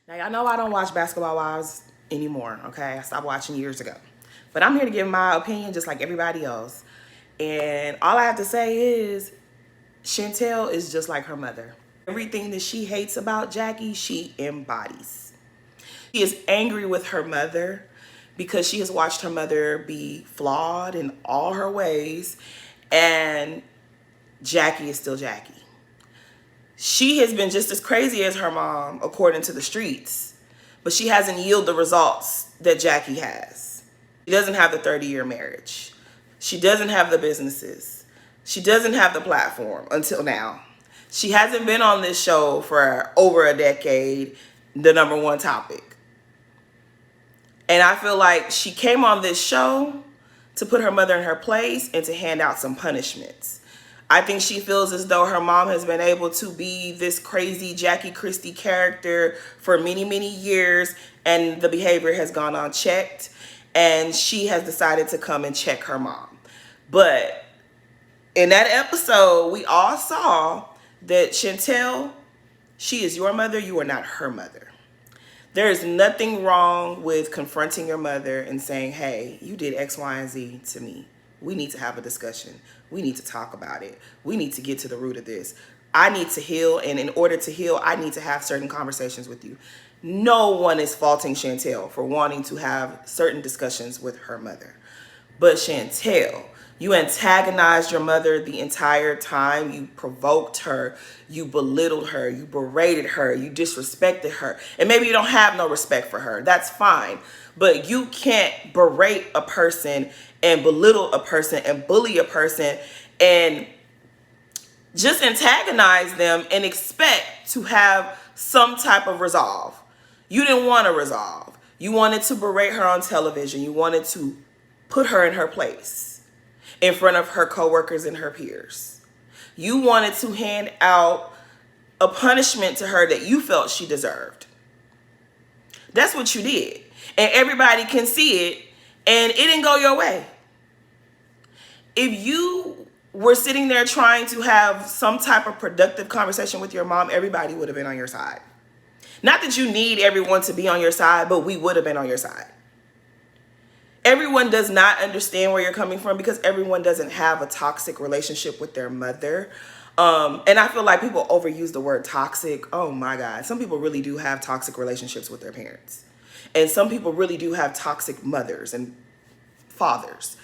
Now, y'all know I don't watch Basketball Wives anymore, okay? I stopped watching years ago. But I'm here to give my opinion just like everybody else. And all I have to say is Chantel is just like her mother. Everything that she hates about Jackie, she embodies. She is angry with her mother because she has watched her mother be flawed in all her ways. And Jackie is still Jackie. She has been just as crazy as her mom, according to the streets, but she hasn't yielded the results that Jackie has. She doesn't have the 30-year marriage. She doesn't have the businesses. She doesn't have the platform until now. She hasn't been on this show for over a decade, the number one topic. And I feel like she came on this show to put her mother in her place and to hand out some punishments. I think she feels as though her mom has been able to be this crazy Jackie Christie character for many, many years, and the behavior has gone unchecked, and she has decided to come and check her mom. But in that episode, we all saw that Chantel, she is your mother, you are not her mother. There is nothing wrong with confronting your mother and saying, hey, you did X, Y, and Z to me. We need to have a discussion. We need to talk about it. We need to get to the root of this. I need to heal, and in order to heal, I need to have certain conversations with you. No one is faulting Chantel for wanting to have certain discussions with her mother. But Chantel, you antagonized your mother the entire time. You provoked her. You belittled her. You berated her. You disrespected her. And maybe you don't have no respect for her. That's fine. But you can't berate a person and belittle a person and bully a person and just antagonize them and expect to have some type of resolve. You didn't want to resolve. You wanted to berate her on television. You wanted to put her in her place in front of her coworkers and her peers. You wanted to hand out a punishment to her that you felt she deserved. That's what you did. And everybody can see it, and it didn't go your way. If you were sitting there trying to have some type of productive conversation with your mom, everybody would have been on your side. Not that you need everyone to be on your side, but we would have been on your side. Everyone does not understand where you're coming from because everyone doesn't have a toxic relationship with their mother. And I feel like people overuse the word toxic. Oh my God. Some people really do have toxic relationships with their parents. And some people really do have toxic mothers and fathers.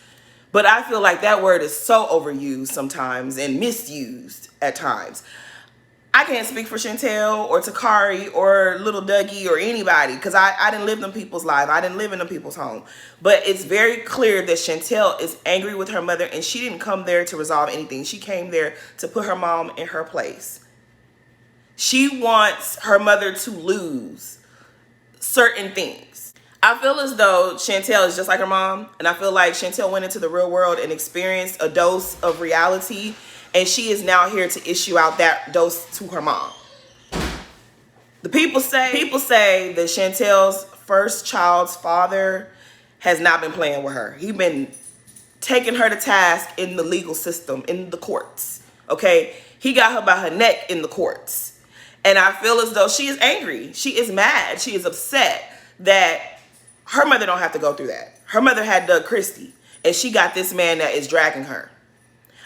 But I feel like that word is so overused sometimes and misused at times. I can't speak for Chantel or Takari or little Dougie or anybody because I didn't live them people's life. I didn't live in them people's home. But it's very clear that Chantel is angry with her mother, and she didn't come there to resolve anything. She came there to put her mom in her place. She wants her mother to lose certain things. I feel as though Chantel is just like her mom, and I feel like Chantel went into the real world and experienced a dose of reality, and she is now here to issue out that dose to her mom. The people say that Chantel's first child's father has not been playing with her. He's been taking her to task in the legal system, in the courts. Okay? He got her by her neck in the courts. And I feel as though she is angry. She is mad. She is upset that her mother don't have to go through that. Her mother had Doug Christie, and she got this man that is dragging her.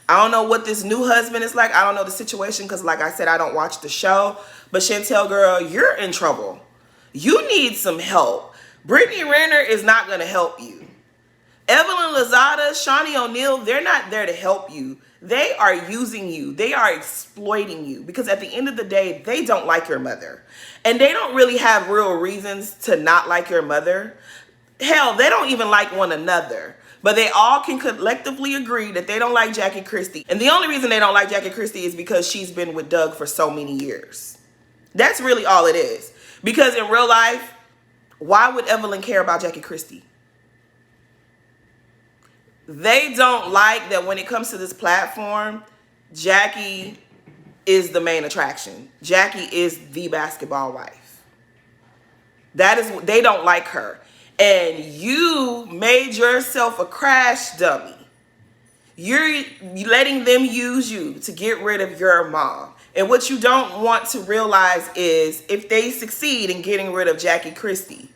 I don't know what this new husband is like. I don't know the situation because, like I said, I don't watch the show. But Chantel, girl, you're in trouble. You need some help. Brittany Renner is not going to help you. Evelyn Lozada, Shawnee O'Neal, they're not there to help you. They are using you. They are exploiting you because at the end of the day, they don't like your mother. And they don't really have real reasons to not like your mother. Hell, they don't even like one another. But they all can collectively agree that they don't like Jackie Christie. And the only reason they don't like Jackie Christie is because she's been with Doug for so many years. That's really all it is. Because in real life, why would Evelyn care about Jackie Christie? They don't like that when it comes to this platform, Jackie is the main attraction. Jackie is the basketball wife. They don't like her. And you made yourself a crash dummy. You're letting them use you to get rid of your mom. And what you don't want to realize is if they succeed in getting rid of Jackie Christie,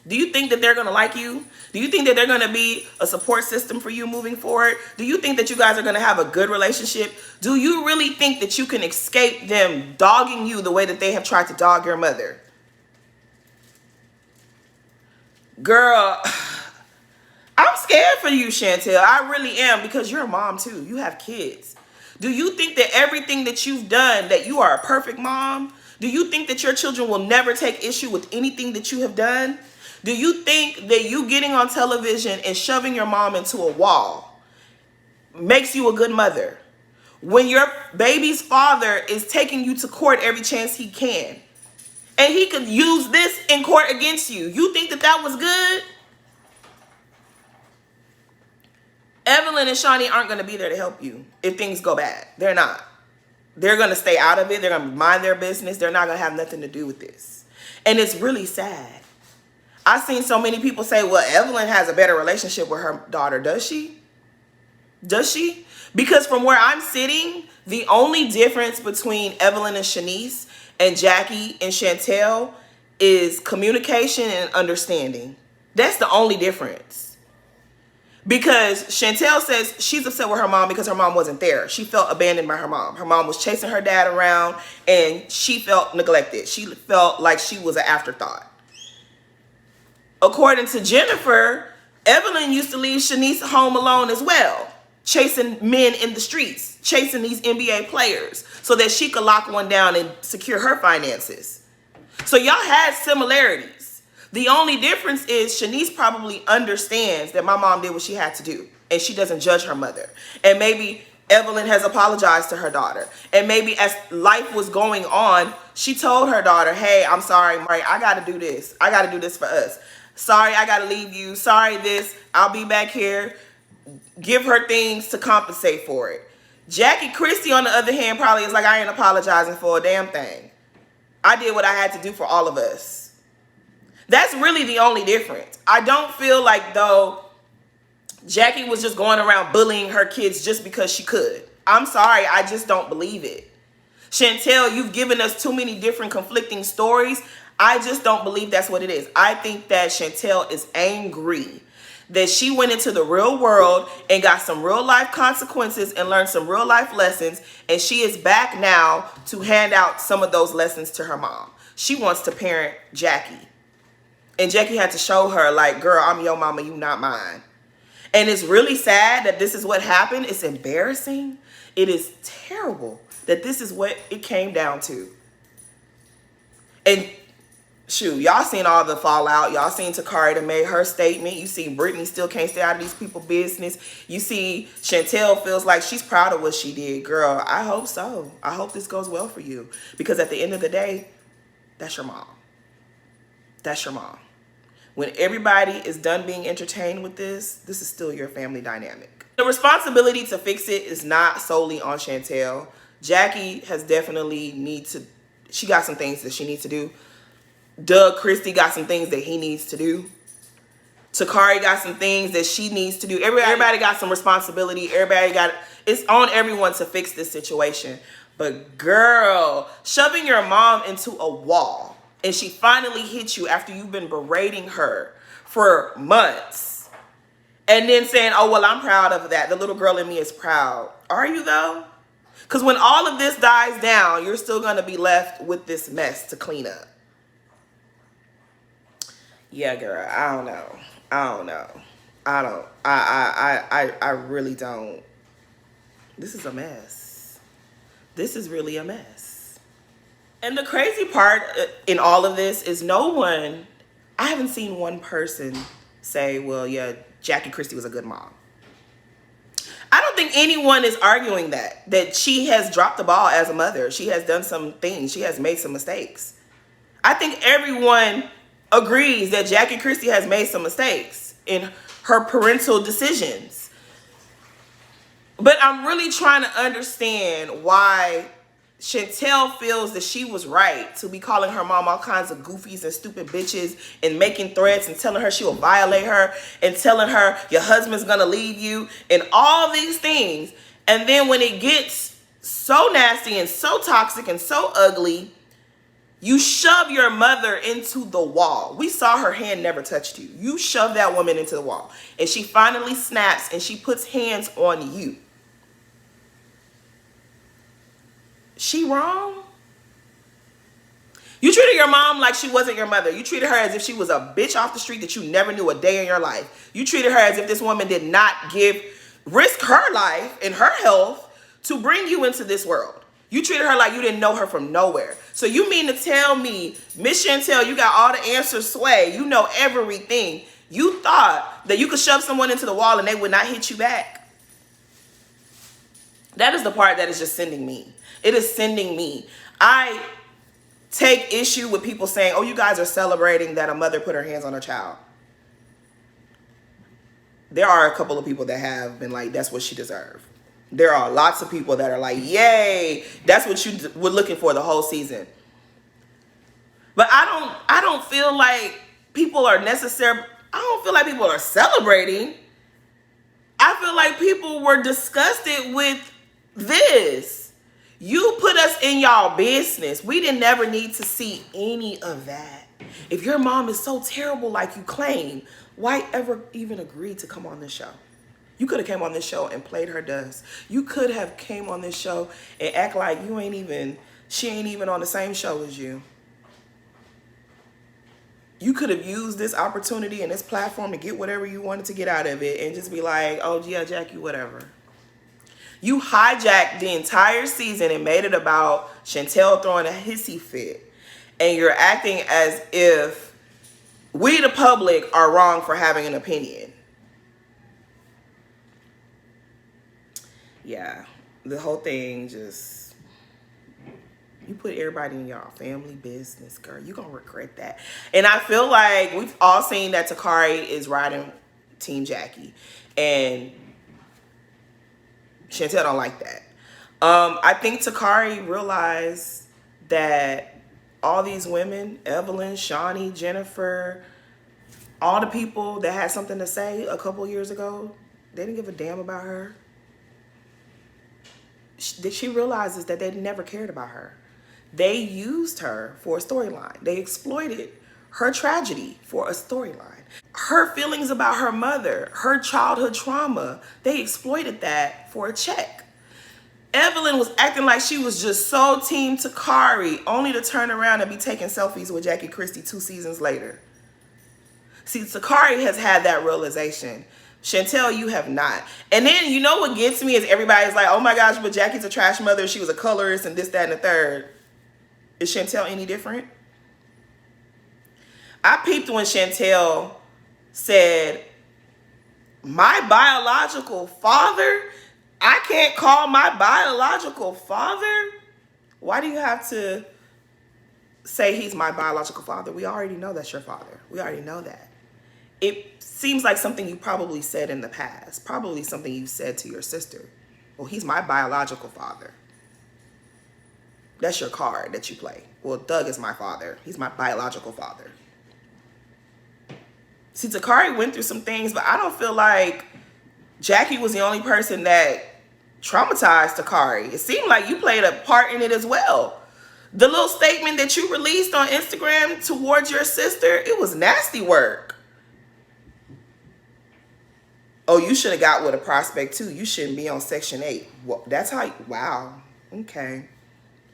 do you think that they're going to like you? Do you think that they're going to be a support system for you moving forward? Do you think that you guys are going to have a good relationship? Do you really think that you can escape them dogging you the way that they have tried to dog your mother? Girl, I'm scared for you, Chantel. I really am, because you're a mom too. You have kids. Do you think that everything that you've done, that you are a perfect mom? Do you think that your children will never take issue with anything that you have done? Do you think that you getting on television and shoving your mom into a wall makes you a good mother? When your baby's father is taking you to court every chance he can, and he could use this in court against you, you think that that was good? Evelyn and Shawnee aren't going to be there to help you if things go bad. They're not. They're going to stay out of it. They're going to mind their business. They're not going to have nothing to do with this. And it's really sad. I've seen so many people say, well, Evelyn has a better relationship with her daughter. Does she? Does she? Because from where I'm sitting, the only difference between Evelyn and Shanice and Jackie and Chantel is communication and understanding. That's the only difference. Because Chantel says she's upset with her mom because her mom wasn't there. She felt abandoned by her mom. Her mom was chasing her dad around and she felt neglected. She felt like she was an afterthought. According to Jennifer, Evelyn used to leave Shanice home alone as well, chasing men in the streets, chasing these NBA players so that she could lock one down and secure her finances. So y'all had similarities. The only difference is Shanice probably understands that my mom did what she had to do and she doesn't judge her mother. And maybe Evelyn has apologized to her daughter. And maybe as life was going on, she told her daughter, hey, I'm sorry, Mari, I got to do this. I got to do this for us. Sorry, I got to leave you. Sorry this. I'll be back here. Give her things to compensate for it. Jackie Christie, on the other hand, probably is like, I ain't apologizing for a damn thing. I did what I had to do for all of us. That's really the only difference. I don't feel like, though, Jackie was just going around bullying her kids just because she could. I'm sorry, I just don't believe it. Chantel, you've given us too many different conflicting stories. I just don't believe that's what it is. I think that Chantel is angry that she went into the real world and got some real life consequences and learned some real life lessons. And she is back now to hand out some of those lessons to her mom. She wants to parent Jackie. And Jackie had to show her, like, girl, I'm your mama, you not mine. And it's really sad that this is what happened. It's embarrassing. It is terrible that this is what it came down to. And shoot, y'all seen all the fallout. Y'all seen Takari that made her statement. You see Brittany still can't stay out of these people's business. You see Chantel feels like she's proud of what she did. Girl, I hope so. I hope this goes well for you. Because at the end of the day, that's your mom. That's your mom. When everybody is done being entertained with this is still your family dynamic. The responsibility to fix it is not solely on Chantel. Jackie has definitely she got some things that she needs to do. Doug Christie got some things that he needs to do. Takari got some things that she needs to do. Everybody got some responsibility. It's on everyone to fix this situation. But girl, shoving your mom into a wall and she finally hit you after you've been berating her for months. And then saying, oh, well, I'm proud of that. The little girl in me is proud. Are you though? Because when all of this dies down, you're still going to be left with this mess to clean up. Yeah, girl, I don't know. I really don't. This is a mess. This is really a mess. And the crazy part in all of this is I haven't seen one person say, well, yeah, Jackie Christie was a good mom. I don't think anyone is arguing that she has dropped the ball as a mother. She has done some things. She has made some mistakes. I think everyone agrees that Jackie Christie has made some mistakes in her parental decisions. But I'm really trying to understand why Chantel feels that she was right to be calling her mom all kinds of goofies and stupid bitches and making threats and telling her she will violate her and telling her your husband's gonna leave you and all these things. And then when it gets so nasty and so toxic and so ugly. You shove your mother into the wall. We saw her hand never touched you. You shove that woman into the wall. And she finally snaps and she puts hands on you. She wrong? You treated your mom like she wasn't your mother. You treated her as if she was a bitch off the street that you never knew a day in your life. You treated her as if this woman did not risk her life and her health to bring you into this world. You treated her like you didn't know her from nowhere. So you mean to tell me, Miss Chantel, you got all the answers, Sway, you know everything. You thought that you could shove someone into the wall and they would not hit you back? That is the part that is just sending me. It is sending me. I take issue with people saying, oh, you guys are celebrating that a mother put her hands on her child. There are a couple of people that have been like, that's what she deserved. There are lots of people that are like, yay, that's what you were looking for the whole season. But I don't feel like people are celebrating. I feel like people were disgusted with this. You put us in y'all business. We didn't never need to see any of that. If your mom is so terrible like you claim, why ever even agree to come on this show? You could have came on this show and played her dust. You could have came on this show and act like she ain't even on the same show as you. You could have used this opportunity and this platform to get whatever you wanted to get out of it and just be like, oh, yeah, Jackie, whatever. You hijacked the entire season and made it about Chantel throwing a hissy fit. And you're acting as if we, the public, are wrong for having an opinion. Yeah, the whole thing just, you put everybody in y'all family business, girl. You're going to regret that. And I feel like we've all seen that Takari is riding Team Jackie. And Chantel don't like that. I think Takari realized that all these women, Evelyn, Shawnee, Jennifer, all the people that had something to say a couple years ago, they didn't give a damn about her. She realizes that they never cared about her. They used her for a storyline. They exploited her tragedy for a storyline. Her feelings about her mother, her childhood trauma, they exploited that for a check. Evelyn was acting like she was just so Team Takari, only to turn around and be taking selfies with Jackie Christie 2 seasons later. See, Takari has had that realization. Chantel, you have not. And then, you know what gets me is everybody's like, oh my gosh, but Jackie's a trash mother. She was a colorist and this, that, and the third. Is Chantel any different? I peeped when Chantel said, my biological father? I can't call my biological father? Why do you have to say he's my biological father? We already know that's your father. We already know that. It seems like something you probably said in the past. Probably something you said to your sister. Well, he's my biological father. That's your card that you play. Well, Doug is my father. He's my biological father. See, Takari went through some things, but I don't feel like Jackie was the only person that traumatized Takari. It seemed like you played a part in it as well. The little statement that you released on Instagram towards your sister, it was nasty work. Oh, you should have got with a prospect too. You shouldn't be on Section 8. Well, that's how, wow, okay.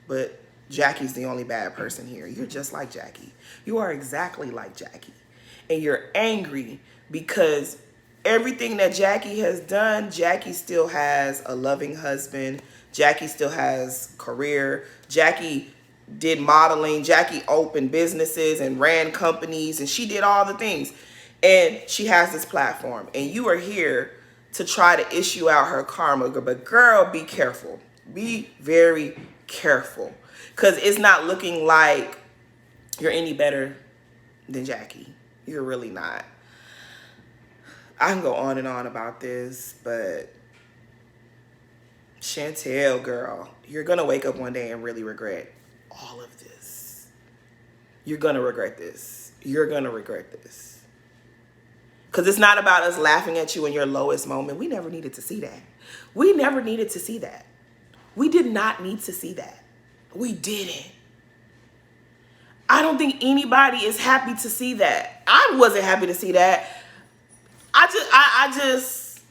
But Jackie's the only bad person here. You're just like Jackie. You are exactly like Jackie. And you're angry because everything that Jackie has done, Jackie still has a loving husband. Jackie still has career. Jackie did modeling. Jackie opened businesses and ran companies, and she did all the things. And she has this platform, and you are here to try to issue out her karma. But girl, be careful. Be very careful, because it's not looking like you're any better than Jackie. You're really not. I can go on and on about this, but Chantel, girl, you're going to wake up one day and really regret all of this. You're going to regret this. You're going to regret this. Because it's not about us laughing at you in your lowest moment. We never needed to see that. We never needed to see that. We did not need to see that. We didn't. I don't think anybody is happy to see that. I wasn't happy to see that. I just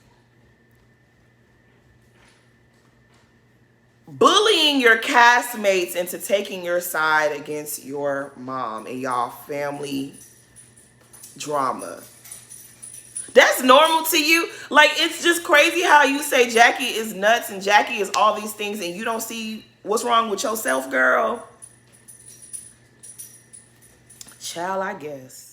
bullying your castmates into taking your side against your mom and y'all family drama. That's normal to you? Like, it's just crazy how you say Jackie is nuts and Jackie is all these things and you don't see what's wrong with yourself, girl. Child, I guess.